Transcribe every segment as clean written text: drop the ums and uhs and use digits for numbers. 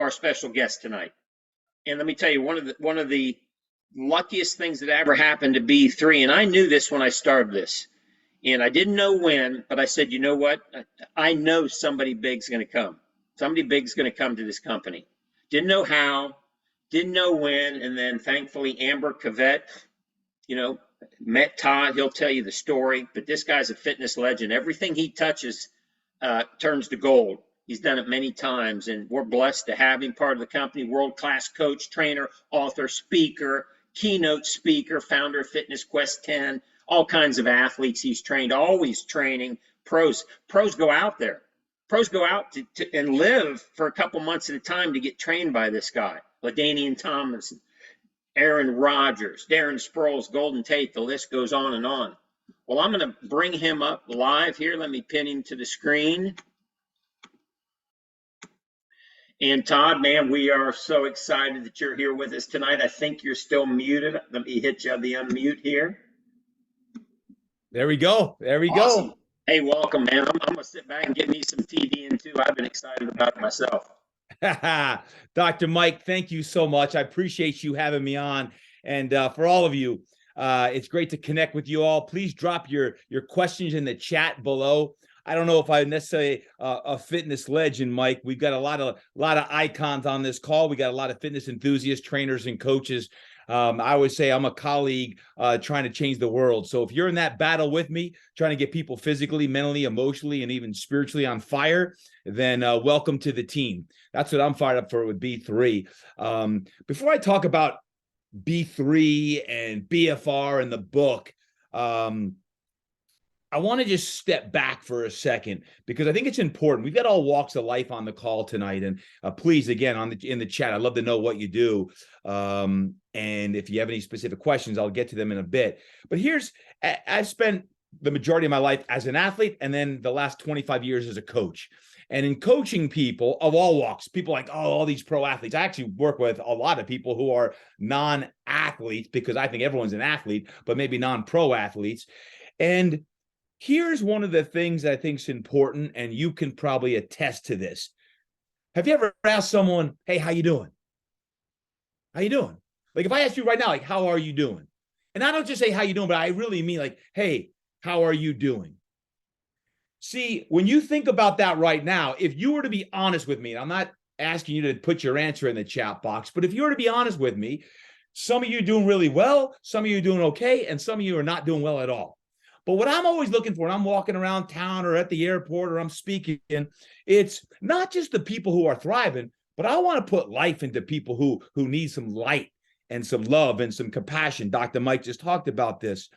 our special guest tonight. And let me tell you, one of the luckiest things that ever happened to B3, and I knew this when I started this, and I didn't know when, but I said, you know what? I know somebody big's going to come. Somebody big's going to come to this company. Didn't know how, didn't know when, and then thankfully Amber Cavett, met Todd. He'll tell you the story, but this guy's a fitness legend. Everything he touches turns to gold. He's done it many times, and we're blessed to have him part of the company. World-class coach, trainer, author, speaker, keynote speaker, founder of Fitness Quest 10, all kinds of athletes he's trained, always training pros. Pros go out there. Pros go out and live for a couple months at a time to get trained by this guy. LaDainian Tomlinson, Aaron Rodgers, Darren Sproles, Golden Tate, the list goes on and on. Well, I'm going to bring him up live here. Let me pin him to the screen. And Todd, man, we are so excited that you're here with us tonight. I think you're still muted. Let me hit you on the unmute here. There we go. There we Awesome. go. Hey, welcome, man. I'm going to sit back and get me some TV in too. I've been excited about it myself. Dr. Mike, thank you so much. I appreciate you having me on. And for all of you, it's great to connect with you all. Please drop your questions in the chat below. I don't know if I'm necessarily a fitness legend, Mike. We've got a lot of icons on this call. We got a lot of fitness enthusiasts, trainers, and coaches. I always say I'm a colleague trying to change the world. So if you're in that battle with me, trying to get people physically, mentally, emotionally, and even spiritually on fire, then welcome to the team. That's what I'm fired up for with B3. Before I talk about B3 and BFR and the book, I want to just step back for a second because I think it's important. We've got all walks of life on the call tonight, and please, again, in the chat, I'd love to know what you do. And if you have any specific questions, I'll get to them in a bit. But I've spent the majority of my life as an athlete, and then the last 25 years as a coach. And in coaching people of all walks, people like, all these pro athletes. I actually work with a lot of people who are non-athletes because I think everyone's an athlete, but maybe non-pro athletes. And here's one of the things that I think is important, and you can probably attest to this. Have you ever asked someone, hey, how you doing? How you doing? Like if I ask you right now, like, how are you doing? And I don't just say how you doing, but I really mean like, hey, how are you doing? See, when you think about that right now, if you were to be honest with me, and I'm not asking you to put your answer in the chat box, but if you were to be honest with me, some of you are doing really well, some of you are doing okay, and some of you are not doing well at all. But what I'm always looking for when I'm walking around town or at the airport or I'm speaking, it's not just the people who are thriving, but I want to put life into people who need some light and some love and some compassion. Dr. Mike just talked about this.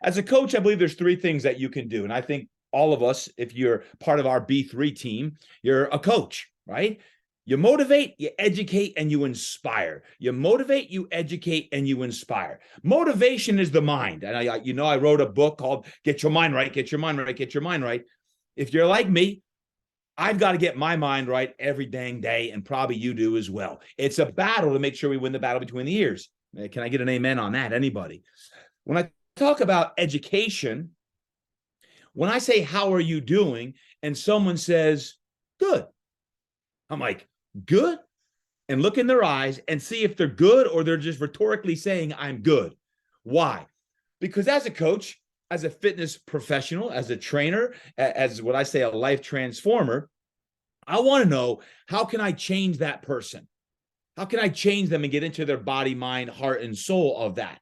As a coach, I believe there's three things that you can do. And I think all of us, if you're part of our B3 team, you're a coach, right? You motivate, you educate, and you inspire. You motivate, you educate, and you inspire. Motivation is the mind. And I wrote a book called Get Your Mind Right, Get Your Mind Right, Get Your Mind Right. If you're like me, I've got to get my mind right every dang day, and probably you do as well. It's a battle to make sure we win the battle between the ears. Can I get an amen on that? Anybody? When I talk about education, when I say, how are you doing? And someone says, good. I'm like, good? And look in their eyes and see if they're good or they're just rhetorically saying, I'm good. Why? Because as a coach, as a fitness professional, as a trainer, as what I say, a life transformer, I want to know, how can I change that person? How can I change them and get into their body, mind, heart, and soul of that?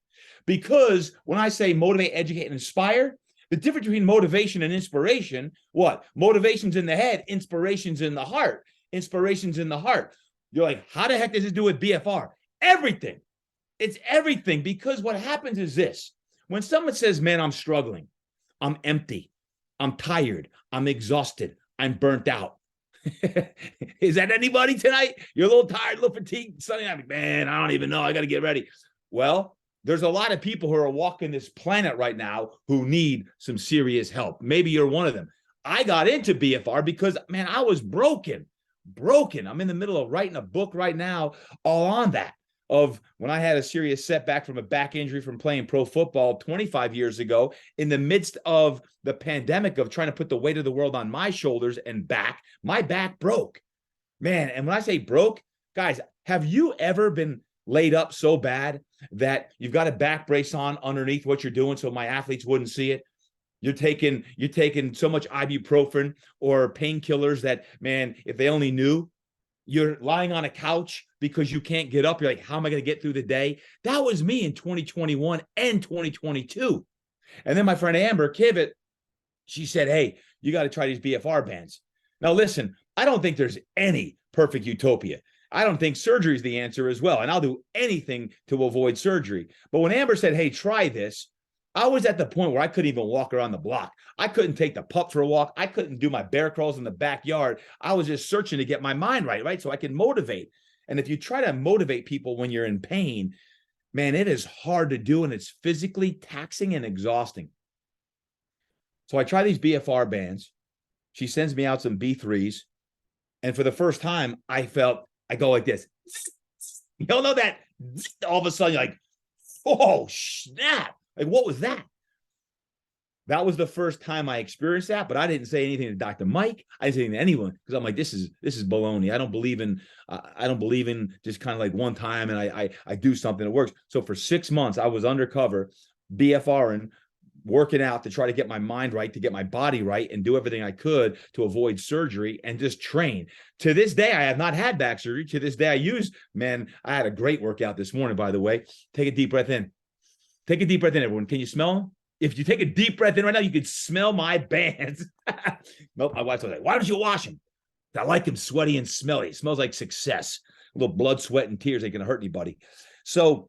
Because when I say motivate, educate, and inspire, the difference between motivation and inspiration, what? Motivation's in the head, inspiration's in the heart. Inspiration's in the heart. You're like, how the heck does it do with BFR? Everything. It's everything, because what happens is this. When someone says, man, I'm struggling, I'm empty, I'm tired, I'm exhausted, I'm burnt out. Is that anybody tonight? You're a little tired, a little fatigued, Sunday night, man, I don't even know, I got to get ready. Well, there's a lot of people who are walking this planet right now who need some serious help. Maybe you're one of them. I got into BFR because, man, I was broken. I'm in the middle of writing a book right now all on that, of when I had a serious setback from a back injury from playing pro football 25 years ago, in the midst of the pandemic of trying to put the weight of the world on my shoulders and back, my back broke. Man, and when I say broke, Guys, have you ever been laid up so bad that you've got a back brace on underneath what you're doing so my athletes wouldn't see it? You're taking so much ibuprofen or painkillers that, man, if they only knew. You're lying on a couch because you can't get up. You're like, how am I going to get through the day? That was me in 2021 and 2022. And then my friend Amber Kivett, she said, hey, you got to try these BFR bands. Now, listen, I don't think there's any perfect utopia. I don't think surgery is the answer as well. And I'll do anything to avoid surgery. But when Amber said, hey, try this, I was at the point where I couldn't even walk around the block. I couldn't take the pup for a walk. I couldn't do my bear crawls in the backyard. I was just searching to get my mind right? So I can motivate. And if you try to motivate people when you're in pain, man, it is hard to do, and it's physically taxing and exhausting. So I try these BFR bands. She sends me out some B3s. And for the first time, I go like this. You don't know that all of a sudden you're like, oh, snap. Like, what was that? That was the first time I experienced that, but I didn't say anything to Dr. Mike. I didn't say anything to anyone because I'm like, this is baloney. I don't believe in just kind of like one time and I do something that works. So for 6 months, I was undercover BFRing, working out to try to get my mind right, to get my body right, and do everything I could to avoid surgery and just train. To this day, I have not had back surgery. To this day, I had a great workout this morning, by the way. Take a deep breath in. Take a deep breath in, everyone. Can you smell them? If you take a deep breath in right now, you can smell my bands. Nope, my wife was like, why don't you wash them? I like them sweaty and smelly. It smells like success. A little blood, sweat, and tears ain't going to hurt anybody. So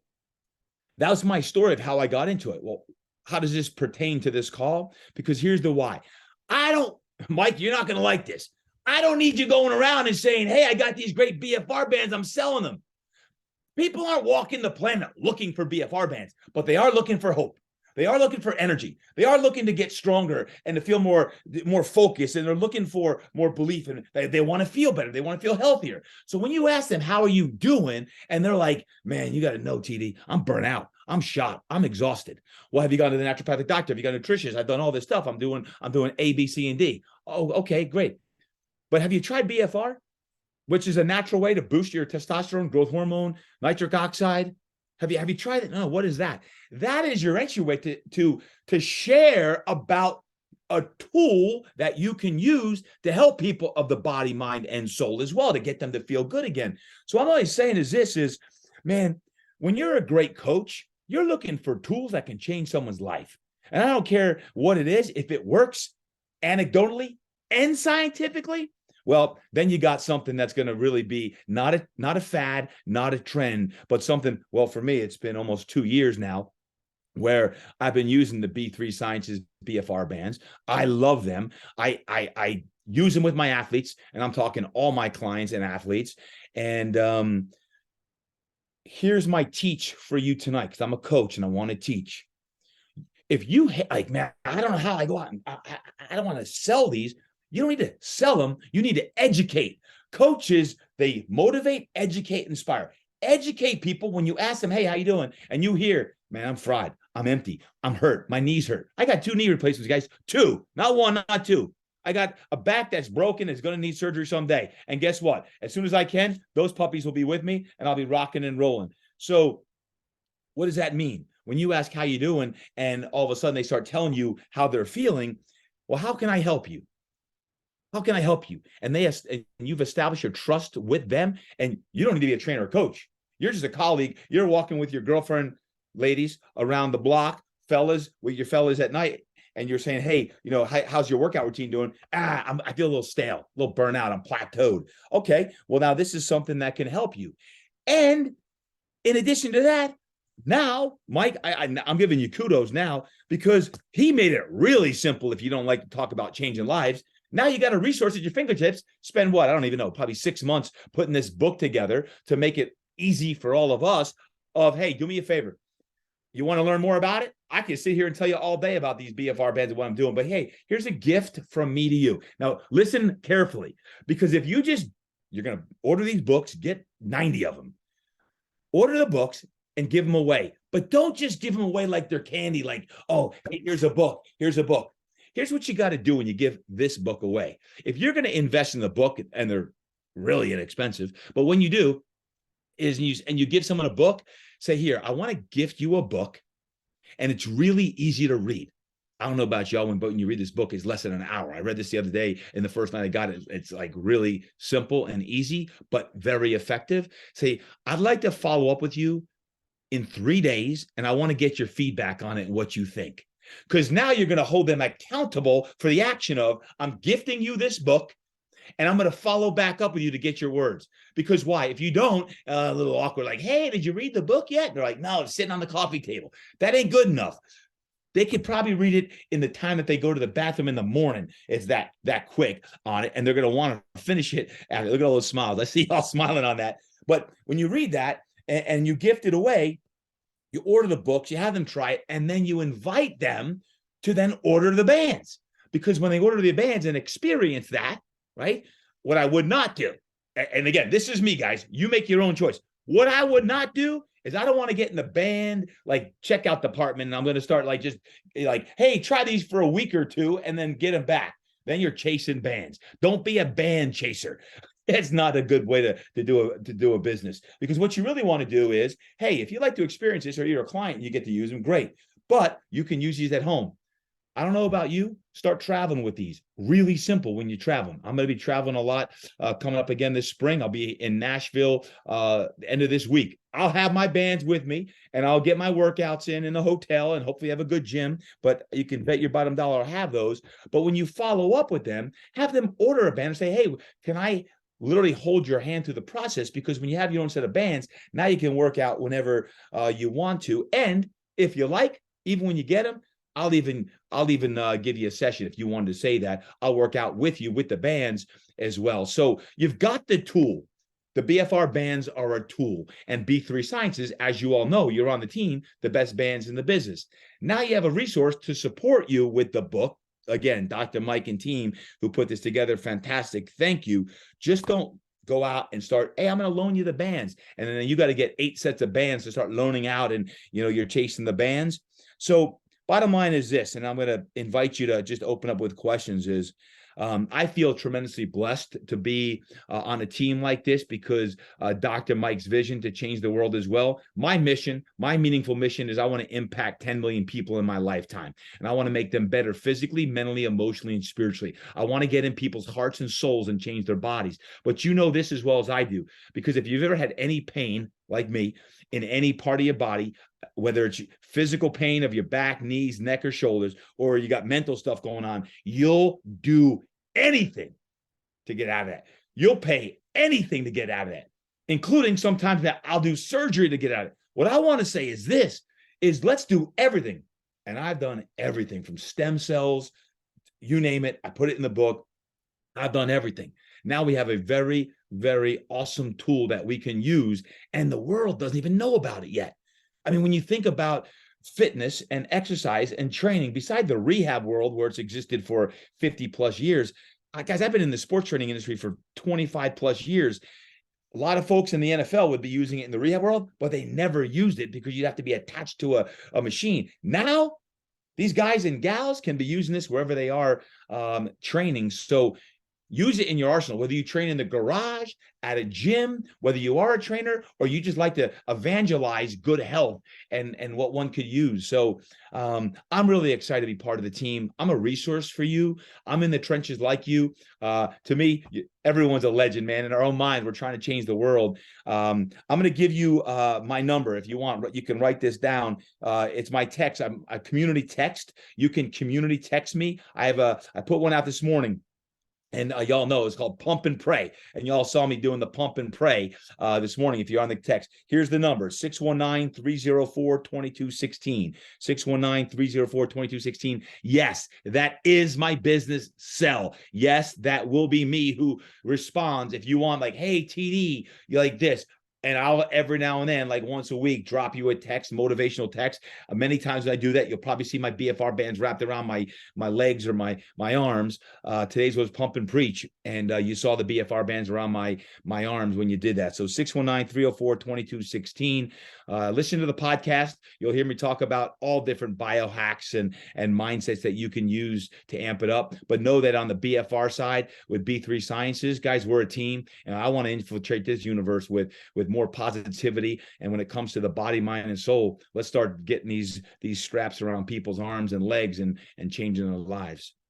that was my story of how I got into it. Well, how does this pertain to this call? Because here's the why. Mike, you're not going to like this. I don't need you going around and saying, hey, I got these great BFR bands. I'm selling them. People aren't walking the planet looking for BFR bands, but they are looking for hope. They are looking for energy. They are looking to get stronger and to feel more focused, and they're looking for more belief, and they want to feel better. They want to feel healthier. So when you ask them, how are you doing? And they're like, man, you got to know, TD, I'm burnt out. I'm shot. I'm exhausted. Well, have you gone to the naturopathic doctor? Have you got a nutritionist? I've done all this stuff. I'm doing A, B, C, and D. Oh, okay, great. But have you tried BFR? Which is a natural way to boost your testosterone, growth hormone, nitric oxide. Have you tried it? No, what is that? That is your entry way to share about a tool that you can use to help people of the body, mind, and soul as well, to get them to feel good again. So I'm always saying is, man, when you're a great coach, you're looking for tools that can change someone's life. And I don't care what it is, if it works anecdotally and scientifically, well, then you got something that's going to really be not a fad, not a trend, but something, well, for me, it's been almost 2 years now where I've been using the B3 Sciences BFR bands. I love them. I use them with my athletes, and I'm talking all my clients and athletes. And here's my teach for you tonight, because I'm a coach and I want to teach. If you like, man, I don't know how I go out and I don't want to sell these. You don't need to sell them. You need to educate. Coaches, they motivate, educate, inspire. Educate people when you ask them, hey, how you doing? And you hear, man, I'm fried. I'm empty. I'm hurt. My knees hurt. I got 2 knee replacements, guys. 2, not 1, not 2. I got a back that's broken. It's going to need surgery someday. And guess what? As soon as I can, those puppies will be with me and I'll be rocking and rolling. So what does that mean? When you ask how you doing and all of a sudden they start telling you how they're feeling, well, how can I help you? How can I help you? And you've established your trust with them, and you don't need to be a trainer or coach. You're just a colleague. You're walking with your girlfriend, ladies, around the block, fellas, with your fellas at night, and you're saying, hey, how's your workout routine doing? I feel a little stale, a little burnout. I'm plateaued. Okay, well, now this is something that can help you. And in addition to that, now, Mike, I'm giving you kudos now because he made it really simple if you don't like to talk about changing lives. Now you got a resource at your fingertips. Spend what? I don't even know, probably 6 months putting this book together to make it easy for all of us of, hey, do me a favor. You want to learn more about it? I can sit here and tell you all day about these BFR bands and what I'm doing. But hey, here's a gift from me to you. Now, listen carefully, because if you're going to order these books, get 90 of them. Order the books and give them away. But don't just give them away like they're candy, like, oh, hey, here's a book. Here's a book. Here's what you got to do when you give this book away. If you're going to invest in the book, and they're really inexpensive, but when you do, is you give someone a book, say, here, I want to gift you a book, and it's really easy to read. I don't know about y'all, when you read this book, it's less than an hour. I read this the other day, and the first night I got it, it's like really simple and easy, but very effective. Say, I'd like to follow up with you in 3 days, and I want to get your feedback on it and what you think. Because now you're going to hold them accountable for the action of, I'm gifting you this book, and I'm going to follow back up with you to get your words. Because why? If you don't, a little awkward, like, hey, did you read the book yet? And they're like, no, it's sitting on the coffee table. That ain't good enough. They could probably read it in the time that they go to the bathroom in the morning. It's that quick on it, and they're going to want to finish it after. Look at all those smiles. I see y'all smiling on that. But when you read that and you gift it away, you order the books, you have them try it, and then you invite them to then order the bands. Because when they order the bands and experience that, right, what I would not do, and again, this is me, guys, you make your own choice. What I would not do is I don't want to get in the band like checkout department, and I'm going to start like just like, hey, try these for a week or two and then get them back. Then you're chasing bands. Don't be a band chaser. It's not a good way to do a business, because what you really want to do is, hey, if you like to experience this or you're a client and you get to use them, great. But you can use these at home. I don't know about you. Start traveling with these. Really simple when you travel. I'm going to be traveling a lot coming up again this spring. I'll be in Nashville the end of this week. I'll have my bands with me, and I'll get my workouts in the hotel, and hopefully have a good gym. But you can bet your bottom dollar I'll have those. But when you follow up with them, have them order a band and say, hey, can I literally hold your hand through the process? Because when you have your own set of bands, now you can work out whenever you want to. And if you like, even when you get them, I'll even give you a session if you wanted to say that. I'll work out with you with the bands as well. So you've got the tool. The BFR bands are a tool, and B3 Sciences, as you all know, you're on the team, the best bands in the business. Now you have a resource to support you with the book. Again, Dr. Mike and team who put this together, fantastic. Thank you. Just don't go out and start, hey, I'm going to loan you the bands. And then you got to get 8 sets of bands to start loaning out, and you're chasing the bands. So bottom line is this, and I'm going to invite you to just open up with questions, is I feel tremendously blessed to be on a team like this, because Dr. Mike's vision to change the world as well. My mission, my meaningful mission, is I want to impact 10 million people in my lifetime. And I want to make them better physically, mentally, emotionally, and spiritually. I want to get in people's hearts and souls and change their bodies. But you know this as well as I do, because if you've ever had any pain like me in any part of your body, whether it's physical pain of your back, knees, neck, or shoulders, or you got mental stuff going on, you'll do anything to get out of that. You'll pay anything to get out of that, including sometimes that I'll do surgery to get out of it. What I want to say is this, is let's do everything. And I've done everything from stem cells, you name it. I put it in the book. I've done everything. Now we have a very, very awesome tool that we can use, and the world doesn't even know about it yet. I mean, when you think about fitness and exercise and training, beside the rehab world where it's existed for 50 plus years, guys, I've been in the sports training industry for 25 plus years. A lot of folks in the NFL would be using it in the rehab world, but they never used it because you'd have to be attached to a machine. Now, these guys and gals can be using this wherever they are training. So use it in your arsenal, whether you train in the garage, at a gym, whether you are a trainer, or you just like to evangelize good health and what one could use. So I'm really excited to be part of the team. I'm a resource for you. I'm in the trenches like you. To me, everyone's a legend, man. In our own mind, we're trying to change the world. I'm going to give you my number if you want. You can write this down. It's my text. I'm a community text. You can community text me. I put one out this morning. And y'all know it's called Pump and Pray. And y'all saw me doing the Pump and Pray this morning if you're on the text. Here's the number, 619-304-2216. 619-304-2216. Yes, that is my business cell. Yes, that will be me who responds. If you want, like, hey, TD, you like this. And I'll every now and then, like once a week, drop you a text, motivational text. Many times when I do that, you'll probably see my BFR bands wrapped around my legs or my arms. Today's was Pump and Preach, and you saw the BFR bands around my arms when you did that. So 619-304-2216. Listen to the podcast. You'll hear me talk about all different biohacks and mindsets that you can use to amp it up. But know that on the BFR side with B3 Sciences, guys, we're a team, and I want to infiltrate this universe with more positivity. And when it comes to the body, mind, and soul, let's start getting these straps around people's arms and legs and changing their lives.